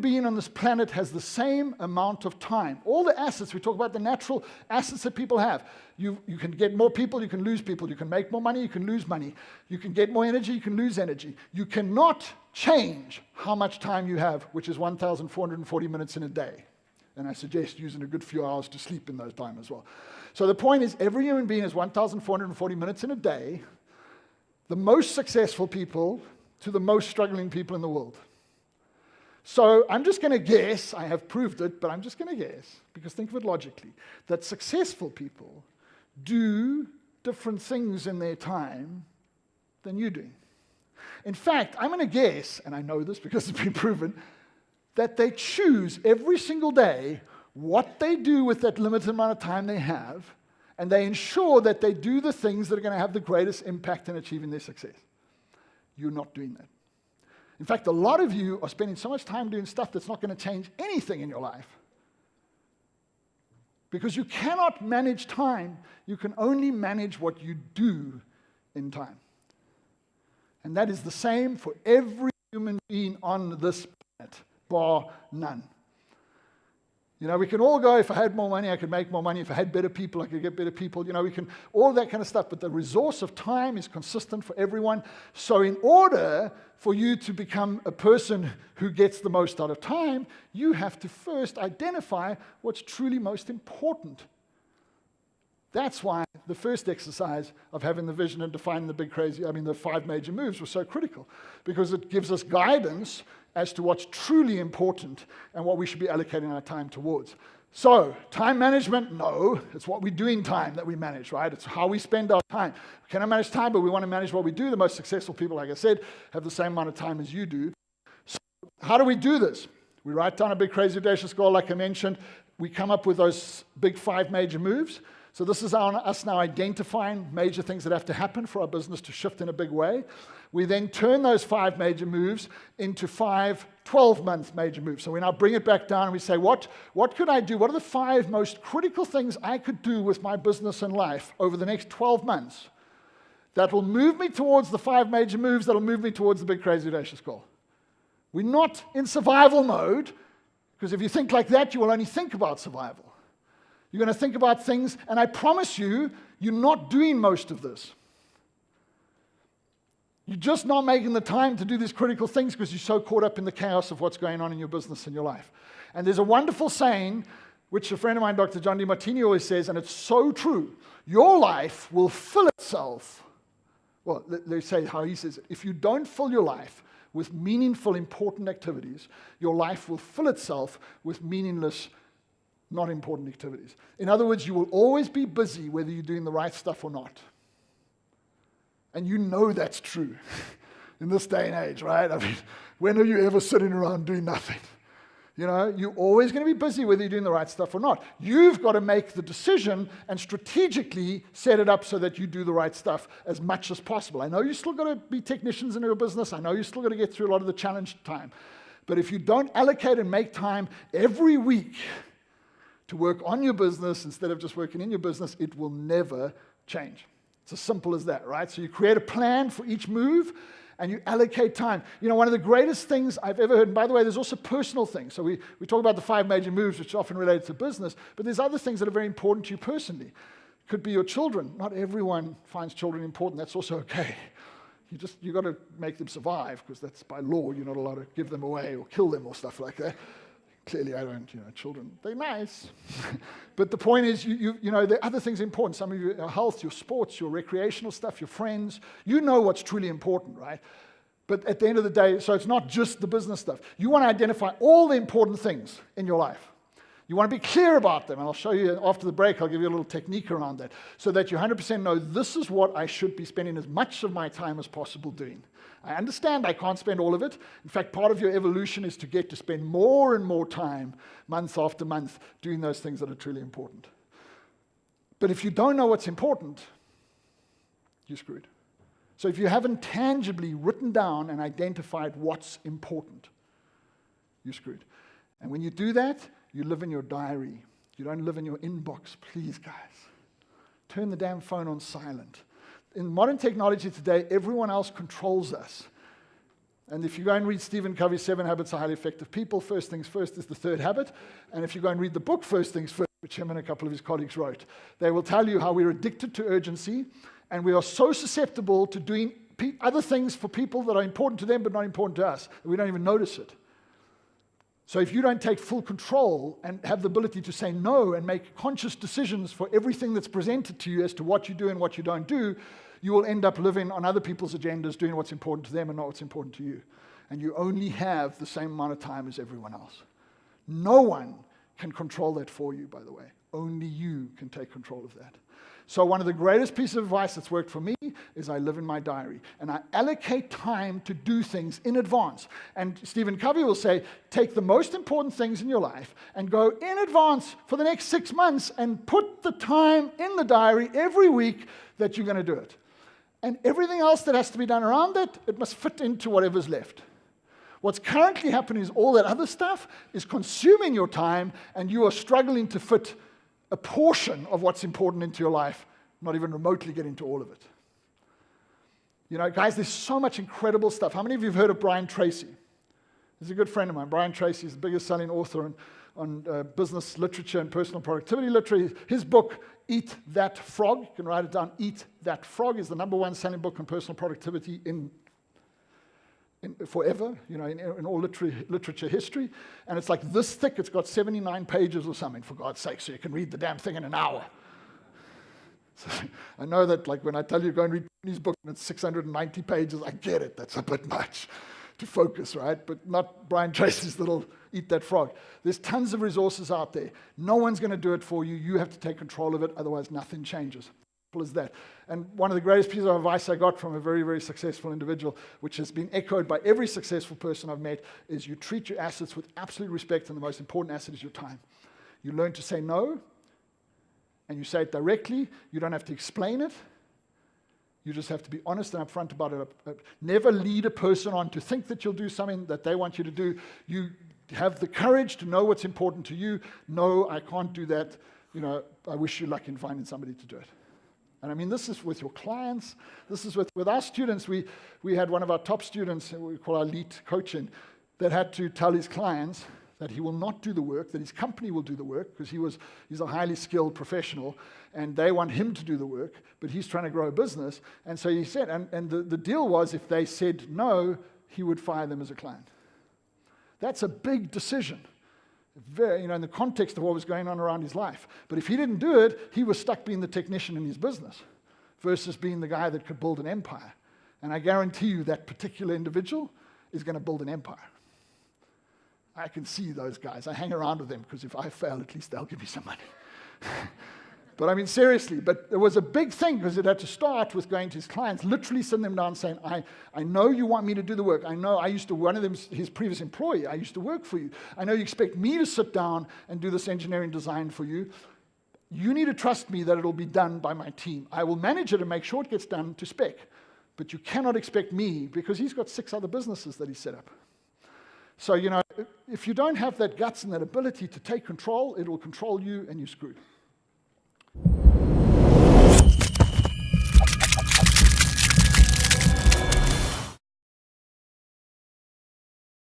being on this planet has the same amount of time. All the assets, we talk about the natural assets that people have. You can get more people, you can lose people. You can make more money, you can lose money. You can get more energy, you can lose energy. You cannot change how much time you have, which is 1,440 minutes in a day. And I suggest using a good few hours to sleep in those time as well. So the point is, every human being has 1,440 minutes in a day. The most successful people to the most struggling people in the world. So I'm just going to guess, I have proved it, but I'm just going to guess, because think of it logically, that successful people do different things in their time than you do. In fact, I'm going to guess, and I know this because it's been proven, that they choose every single day what they do with that limited amount of time they have, and they ensure that they do the things that are going to have the greatest impact in achieving their success. You're not doing that. In fact, a lot of you are spending so much time doing stuff that's not going to change anything in your life. Because you cannot manage time. You can only manage what you do in time. And that is the same for every human being on this planet, bar none. You know, we can all go, if I had more money, I could make more money. If I had better people, I could get better people. You know, we can, all that kind of stuff. But the resource of time is consistent for everyone. So in order for you to become a person who gets the most out of time, you have to first identify what's truly most important. That's why the first exercise of having the vision and defining the 5 major moves was so critical. Because it gives us guidance as to what's truly important and what we should be allocating our time towards. So, time management, no. It's what we do in time that we manage, right? It's how we spend our time. We cannot manage time, but we want to manage what we do. The most successful people, like I said, have the same amount of time as you do. So, how do we do this? We write down a big, crazy, audacious goal, like I mentioned. We come up with those big 5 major moves. So this is us now identifying major things that have to happen for our business to shift in a big way. We then turn those 5 major moves into 5 12-month major moves. So we now bring it back down and we say, what could I do? What are the 5 most critical things I could do with my business and life over the next 12 months that will move me towards the 5 major moves that will move me towards the big, crazy, audacious goal? We're not in survival mode, because if you think like that, you will only think about survival. You're going to think about things, and I promise you, you're not doing most of this. You're just not making the time to do these critical things because you're so caught up in the chaos of what's going on in your business and your life. And there's a wonderful saying, which a friend of mine, Dr. John DeMartini, always says, and it's so true. Your life will fill itself. Well, they say how he says, if you don't fill your life with meaningful, important activities, your life will fill itself with meaningless, not important activities. In other words, you will always be busy whether you're doing the right stuff or not. And you know that's true in this day and age, right? I mean, when are you ever sitting around doing nothing? You know, you're always going to be busy whether you're doing the right stuff or not. You've got to make the decision and strategically set it up so that you do the right stuff as much as possible. I know you still got to be technicians in your business. I know you still got to get through a lot of the challenge time. But if you don't allocate and make time every week to work on your business instead of just working in your business, it will never change. It's as simple as that, right? So you create a plan for each move and you allocate time. You know, one of the greatest things I've ever heard, and by the way, there's also personal things. So we talk about the 5 major moves, which are often related to business, but there's other things that are very important to you personally. Could be your children. Not everyone finds children important. That's also okay. You got to make them survive, because that's by law. You're not allowed to give them away or kill them or stuff like that. Clearly, I don't, children, they're nice. But the point is, you know, there are other things important. Some of your health, your sports, your recreational stuff, your friends. You know what's truly important, right? But at the end of the day, so it's not just the business stuff. You want to identify all the important things in your life. You want to be clear about them. And I'll show you after the break, I'll give you a little technique around that, so that you 100% know this is what I should be spending as much of my time as possible doing. I understand I can't spend all of it. In fact, part of your evolution is to get to spend more and more time, month after month, doing those things that are truly important. But if you don't know what's important, you're screwed. So if you haven't tangibly written down and identified what's important, you're screwed. And when you do that, you live in your diary. You don't live in your inbox, please, guys. Turn the damn phone on silent. In modern technology today, everyone else controls us. And if you go and read Stephen Covey's 7 Habits of Highly Effective People, First Things First is the third habit. And if you go and read the book First Things First, which him and a couple of his colleagues wrote, they will tell you how we're addicted to urgency, and we are so susceptible to doing other things for people that are important to them but not important to us, and we don't even notice it. So if you don't take full control and have the ability to say no and make conscious decisions for everything that's presented to you as to what you do and what you don't do, you will end up living on other people's agendas, doing what's important to them and not what's important to you. And you only have the same amount of time as everyone else. No one can control that for you, by the way. Only you can take control of that. So one of the greatest pieces of advice that's worked for me is I live in my diary. And I allocate time to do things in advance. And Stephen Covey will say, take the most important things in your life and go in advance for the next 6 months and put the time in the diary every week that you're going to do it. And everything else that has to be done around it, it must fit into whatever's left. What's currently happening is all that other stuff is consuming your time, and you are struggling to fit a portion of what's important into your life, not even remotely get into all of it. You know, guys, there's so much incredible stuff. How many of you have heard of Brian Tracy? He's a good friend of mine. Brian Tracy is the biggest selling author on business literature and personal productivity literature. His book, Eat That Frog, you can write it down, Eat That Frog, is the #1 selling book on personal productivity in forever, you know, in all literature history. And it's like this thick. It's got 79 pages or something, for God's sake, so you can read the damn thing in an hour. So I know that, like, when I tell you go and read his book and it's 690 pages, I get it. That's a bit much to focus, right? But not Brian Tracy's little Eat That Frog. There's tons of resources out there. No one's going to do it for you. You have to take control of it, otherwise nothing changes. Simple as that. And one of the greatest pieces of advice I got from a very, very successful individual, which has been echoed by every successful person I've met, is you treat your assets with absolute respect, and the most important asset is your time. You learn to say no, and you say it directly. You don't have to explain it. You just have to be honest and upfront about it. Never lead a person on to think that you'll do something that they want you to do. You have the courage to know what's important to you. No, I can't do that. You know, I wish you luck in finding somebody to do it. And I mean, this is with your clients. This is with our students. We had one of our top students, we call our elite coaching, that had to tell his clients that he will not do the work, that his company will do the work, because he's a highly skilled professional, and they want him to do the work, but he's trying to grow a business. And so he said, and the deal was, if they said no, he would fire them as a client. That's a big decision, very, you know, in the context of what was going on around his life. But if he didn't do it, he was stuck being the technician in his business versus being the guy that could build an empire. And I guarantee you that particular individual is going to build an empire. I can see those guys. I hang around with them because if I fail, at least they'll give me some money. But I mean, seriously, but it was a big thing because it had to start with going to his clients, literally sitting them down saying, I know you want me to do the work. I know one of them, his previous employee, I used to work for you. I know you expect me to sit down and do this engineering design for you. You need to trust me that it'll be done by my team. I will manage it and make sure it gets done to spec. But you cannot expect me, because he's got 6 other businesses that he set up. So, you know, if you don't have that guts and that ability to take control, it will control you and you're screwed.